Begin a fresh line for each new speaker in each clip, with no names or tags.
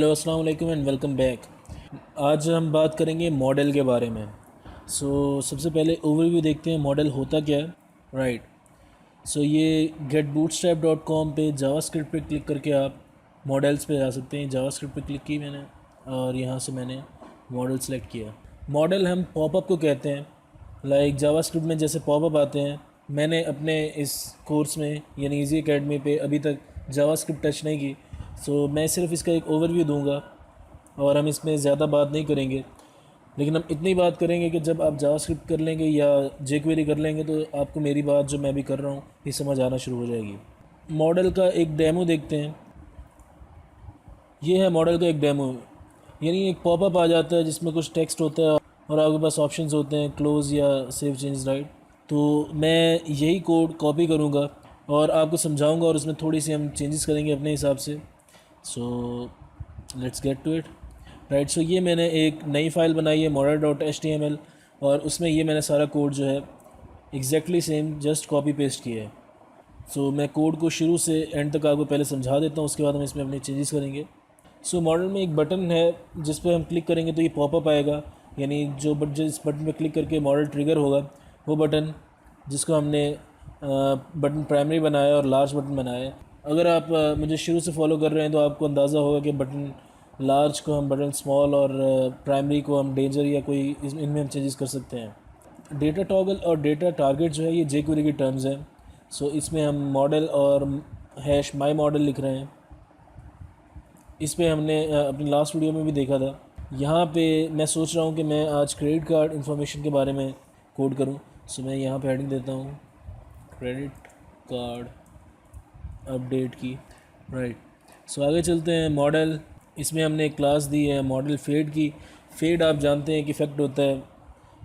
Hello अस्सलाम वालेकुम and welcome back. आज हम बात करेंगे मॉडल के बारे में। सबसे पहले ओवरव्यू देखते हैं मॉडल होता क्या है। राइट। ये getbootstrap.com पे जावास्क्रिप्ट पे क्लिक करके आप मॉडल्स पे जा सकते हैं। जावास्क्रिप्ट पे क्लिक की मैंने और यहाँ से मैंने मॉडल सेलेक्ट किया। मॉडल हम पॉपअप को कहते हैं। लाइक जावास्क्रिप्ट में जैसे पॉपअप आते हैं, मैंने अपने इस कोर्स में यानी ईजी एकेडमी पे अभी तक जावास्क्रिप्ट टच नहीं की। मैं सिर्फ इसका एक ओवरव्यू दूंगा और हम इसमें ज़्यादा बात नहीं करेंगे। लेकिन हम इतनी बात करेंगे कि जब आप जावास्क्रिप्ट कर लेंगे या जेक्वेरी कर लेंगे तो आपको मेरी बात जो मैं भी कर रहा हूँ ये समझ आना शुरू हो जाएगी। मॉडल का एक डेमो देखते हैं। ये है मॉडल का एक डेमो, यानी एक पॉपअप आ जाता है जिसमें कुछ टेक्स्ट होता है और आपके पास ऑप्शंस होते हैं क्लोज़ या सेव चेंज। राइट। तो मैं यही कोड कॉपी करूँगा और आपको समझाऊँगा और उसमें थोड़ी सी हम चेंजेस करेंगे अपने हिसाब से। Let's get to it. Right. ये मैंने एक नई फ़ाइल बनाई है model.html और उसमें ये मैंने सारा कोड जो है exactly same just copy paste किया है। मैं कोड को शुरू से एंड तक आपको पहले समझा देता हूँ, उसके बाद हम इसमें अपने चेंजेस करेंगे। मॉडल में एक बटन है जिस पर हम क्लिक करेंगे तो ये पॉपअप आएगा, यानी जिस बटन पर क्लिक करके मॉडल ट्रिगर होगा वो बटन जिसको हमने बटन प्राइमरी बनाया और लार्ज बटन बनाया है। अगर आप मुझे शुरू से फॉलो कर रहे हैं तो आपको अंदाज़ा होगा कि बटन लार्ज को हम बटन स्मॉल और प्राइमरी को हम डेंजर या कोई इनमें हम चेंजेस कर सकते हैं। डेटा टॉगल और डेटा टारगेट जो है ये जेक्वेरी की टर्म्स हैं। इसमें हम मॉडल और हैश माई मॉडल लिख रहे हैं। इस पे हमने अपनी लास्ट वीडियो में भी देखा था। यहाँ पे मैं सोच रहा हूँ कि मैं आज क्रेडिट कार्ड इन्फॉर्मेशन के बारे में कोड करूँ। मैं यहाँ पे हेडिंग देता हूँ क्रेडिट कार्ड अपडेट की। राइट। आगे चलते हैं। मॉडल, इसमें हमने एक क्लास दी है मॉडल फेड की। फेड आप जानते हैं कि इफ़ेक्ट होता है,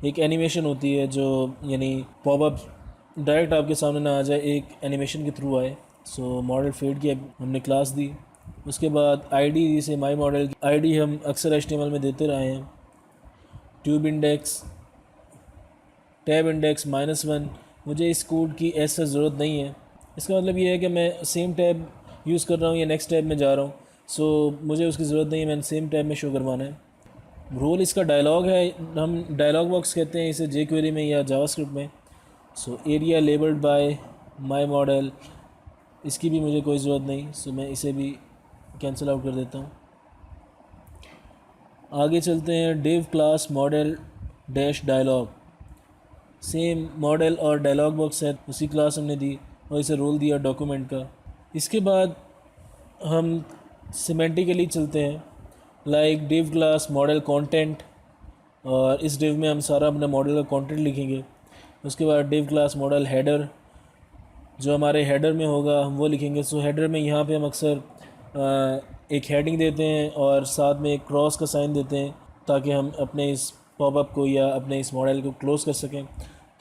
एक एनिमेशन होती है जो यानी पॉपअप डायरेक्ट आपके सामने ना आ जाए, एक एनिमेशन के थ्रू आए। मॉडल फेड की हमने क्लास दी। उसके बाद आईडी जैसे माई मॉडल की आईडी हम अक्सर HTML में देते रहे हैं। ट्यूब इंडेक्स, टैब इंडेक्स -1, मुझे इस कोड की ऐसा ज़रूरत नहीं है। इसका मतलब ये है कि मैं सेम टैब यूज़ कर रहा हूँ या नेक्स्ट टैब में जा रहा हूँ, मुझे उसकी ज़रूरत नहीं है, मैंने सेम टैब में शो करवाना है। रोल इसका डायलॉग है, हम डायलॉग बॉक्स कहते हैं इसे जेक्वेरी में या जावास्क्रिप्ट में। Area labelled bye my model, इसकी भी मुझे कोई ज़रूरत नहीं, मैं इसे भी कैंसिल आउट कर देता हूँ। आगे चलते हैं। Div class modal dash dialog, same modal और डायलॉग बॉक्स है, उसी क्लास हमने दी और इसे रोल दिया डॉक्यूमेंट का। इसके बाद हम सिमेंटिकली चलते हैं। Like div class model content, और इस डिव में हम सारा अपने मॉडल का कंटेंट लिखेंगे। उसके बाद डिव क्लास मॉडल हेडर, जो हमारे हेडर में होगा हम वो लिखेंगे। हेडर में यहाँ पे हम अक्सर एक हेडिंग देते हैं और साथ में एक क्रॉस का साइन देते हैं ताकि हम अपने इस पॉपअप को या अपने इस मॉडल को क्लोज़ कर सकें।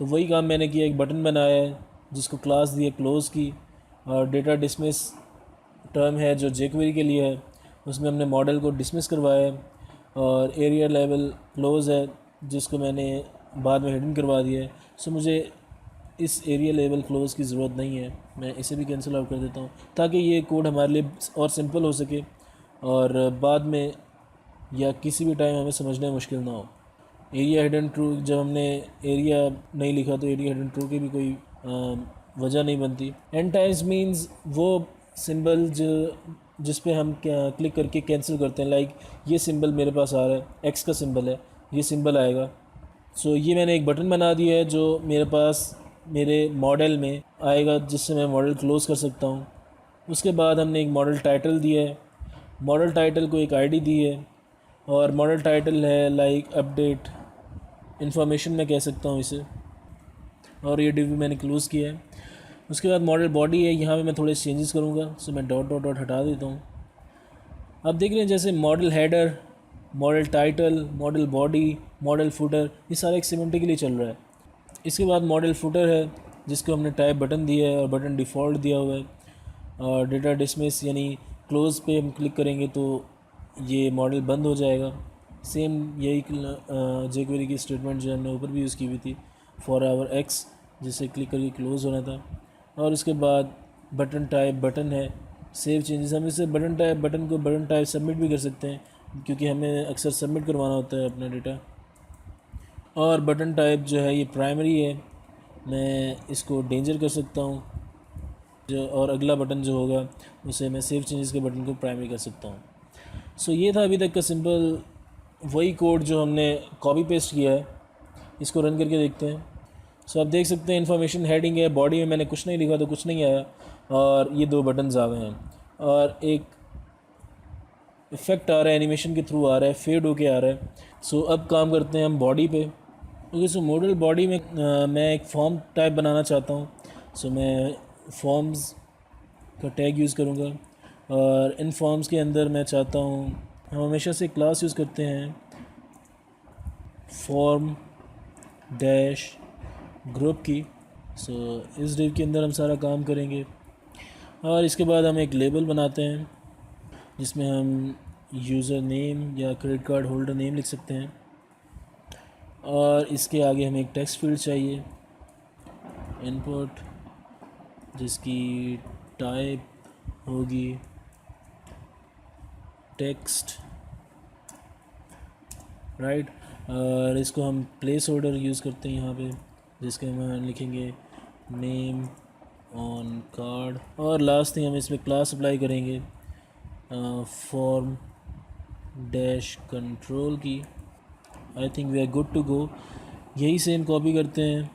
तो वही काम मैंने किया, एक बटन बनाया है जिसको क्लास दी है क्लोज़ की, और डेटा डिसमिस टर्म है जो जेक्वेरी के लिए है, उसमें हमने मॉडल को डिसमिस करवाया है। और एरिया लेवल क्लोज़ है जिसको मैंने बाद में हेडिंग करवा दिया है। मुझे इस एरिया लेवल क्लोज़ की ज़रूरत नहीं है, मैं इसे भी कैंसिल आउट कर देता हूँ ताकि ये कोड हमारे लिए और सिंपल हो सके और बाद में या किसी भी टाइम हमें समझने में मुश्किल ना हो। एरिया हिडन ट्रू, जब हमने एरिया नहीं लिखा तो एरिया हिडन ट्रू की भी कोई वजह नहीं बनती। एंड टाइम्स मीन्स वो सिंबल जिस पे हम क्लिक करके कैंसिल करते हैं। लाइक ये सिंबल मेरे पास आ रहा है, एक्स का सिंबल है, ये सिंबल आएगा। ये मैंने एक बटन बना दिया है जो मेरे पास मेरे मॉडल में आएगा जिससे मैं मॉडल क्लोज़ कर सकता हूँ। उसके बाद हमने एक मॉडल टाइटल दिया है, मॉडल टाइटल को एक आईडी दी है और मॉडल टाइटल है लाइक अपडेट इन्फॉर्मेशन मैं कह सकता हूँ इसे, और ये डिव मैंने क्लोज़ किया है। उसके बाद मॉडल बॉडी है, यहाँ पे मैं थोड़े चेंजेस करूँगा, मैं डॉट डॉट डॉट हटा देता हूँ। अब देख रहे हैं जैसे model header, model title, model body, model footer, ये सारा एक सिमेंटिकली चल रहा है। इसके बाद मॉडल फुटर है जिसको हमने टाइप बटन दिया है और बटन डिफ़ॉल्ट दिया हुआ है। और डेटा डिसमिस यानी क्लोज़ पे हम क्लिक करेंगे तो ये मॉडल बंद हो जाएगा। सेम यही जेक्वेरी की स्टेटमेंट जो हमने ऊपर भी यूज़ की हुई थी फॉर आवर एक्स, जिसे क्लिक करके क्लोज़ होना था। और उसके बाद बटन टाइप बटन है, सेव चेंजेस, हम इसे बटन को बटन टाइप सबमिट भी कर सकते हैं, क्योंकि हमें अक्सर सबमिट करवाना होता है अपना डेटा। और बटन टाइप जो है ये प्राइमरी है, मैं इसको डेंजर कर सकता हूँ जो, और अगला बटन जो होगा उसे मैं सेव चेंजेस के बटन को प्राइमरी कर सकता हूँ। सो ये था अभी तक का सिंपल वही कोड जो हमने कॉपी पेस्ट किया है। इसको रन करके देखते हैं। सो आप देख सकते हैं इन्फॉर्मेशन हेडिंग है, बॉडी में मैंने कुछ नहीं लिखा तो कुछ नहीं आया, और ये 2 बटन्स आ गए हैं, और एक इफेक्ट आ रहा है, एनिमेशन के थ्रू आ रहा है, फेड होके आ रहा है। सो अब काम करते हैं हम बॉडी पे। ओके, सो मॉडल बॉडी में मैं एक फॉर्म टाइप बनाना चाहता हूँ। सो मैं फॉर्म्स का टैग यूज़ करूँगा, और इन फॉर्म्स के अंदर मैं चाहता हूँ, हम हमेशा से क्लास यूज़ करते हैं फॉर्म डैश ग्रुप की। सो इस डिव के अंदर हम सारा काम करेंगे, और इसके बाद हम एक लेबल बनाते हैं जिसमें हम यूज़र नेम या क्रेडिट कार्ड होल्डर नेम लिख सकते हैं, और इसके आगे हमें एक टेक्स्ट फील्ड चाहिए इनपुट, जिसकी टाइप होगी टेक्स्ट, राइट। और इसको हम प्लेस होल्डर यूज़ करते हैं यहाँ पे, जिसके हम लिखेंगे नेम ऑन कार्ड, और लास्ट थिंग हम इसमें क्लास अप्लाई करेंगे फॉर्म डैश कंट्रोल की। I think we are good to go. यही सेम कॉपी करते हैं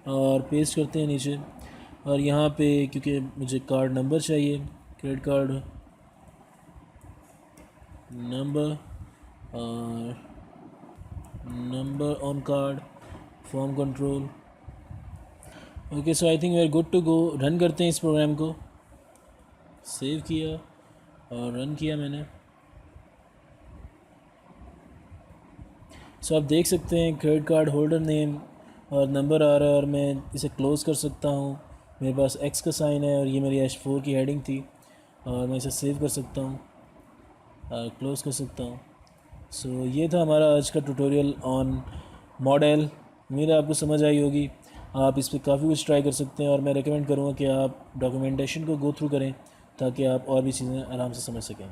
और पेस्ट करते हैं नीचे, और यहाँ पे क्योंकि मुझे कार्ड नंबर चाहिए, क्रेडिट कार्ड नंबर और number on card form control. Okay, so I think we are good to go. Run करते हैं इस प्रोग्राम को। सेव किया और रन किया मैंने। सो आप देख सकते हैं क्रेडिट कार्ड होल्डर नेम और नंबर आ रहा है, और मैं इसे क्लोज़ कर सकता हूँ। मेरे पास एक्स का साइन है और ये मेरी H4 की हेडिंग थी, और मैं इसे सेव कर सकता हूँ और क्लोज़ कर सकता हूँ। सो ये था हमारा आज का ट्यूटोरियल ऑन मॉडल। उम्मीद है आपको समझ आई होगी। आप इस पर काफ़ी कुछ ट्राई कर सकते हैं, और मैं रेकमेंड करूँगा कि आप डॉक्यूमेंटेशन को गो थ्रू करें ताकि आप और भी चीज़ें आराम से समझ सकें।